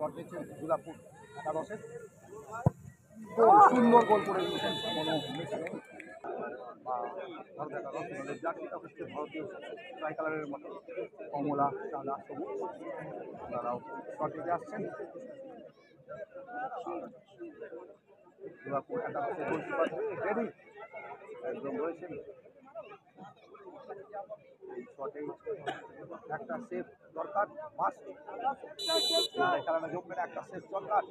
Shot দিচ্ছেন দুর্গাপুর একাদশের। সুন্দর গোল করে দিয়েছেন, কোনো মিস নেই। ভারত একাদশ জার্সিটা হচ্ছে ভারতীয় ট্রাই কালারের মতো কমলা, সাদা, সবুজ। তারাও শট দিতে আসছেন। দুর্গাপুর একাদশের গোলকিপার রেডি একদম রয়েছেন। এই শটেই একটা সেভ দরকার, মাস্ট খেলাটা জমবে না, একটা সেভ দরকার।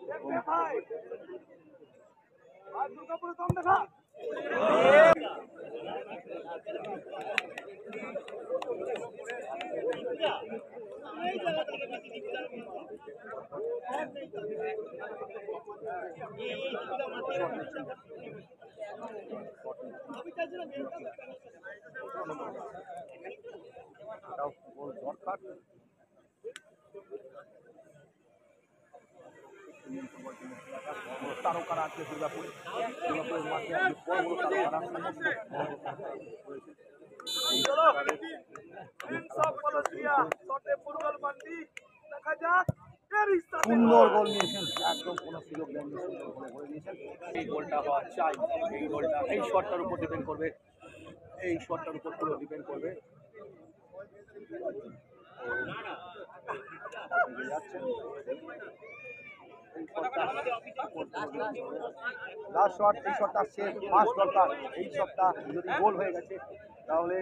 গোল দরকার। তারকারা আছে দুর্গাপুরে, দুর্গাপুরের মাঠে বড় বড় তারকারা সুন্দর গোল নিয়েছেন, একদম কোনো সুযোগ দেননি, সুন্দর গোলে ভরে দিয়েছেন। এই গোলটা হওয়া চাই, এই গোলটা এই শটটার উপর ডিপেন্ড করবে, এই শটটার উপর পুরো ডিপেন্ড করবে। যাচ্ছেন লাস্ট শট, এই শটটা সেভ মাস্ট দরকার। এই শটটা যদি গোল হয়ে গেছে তাহলে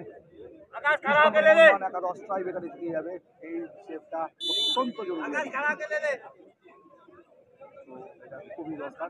একাদশ ট্রাই বেকারে দিয়ে যাবে। এই সেভটা অত্যন্ত জরুরি, এটা খুবই দরকার।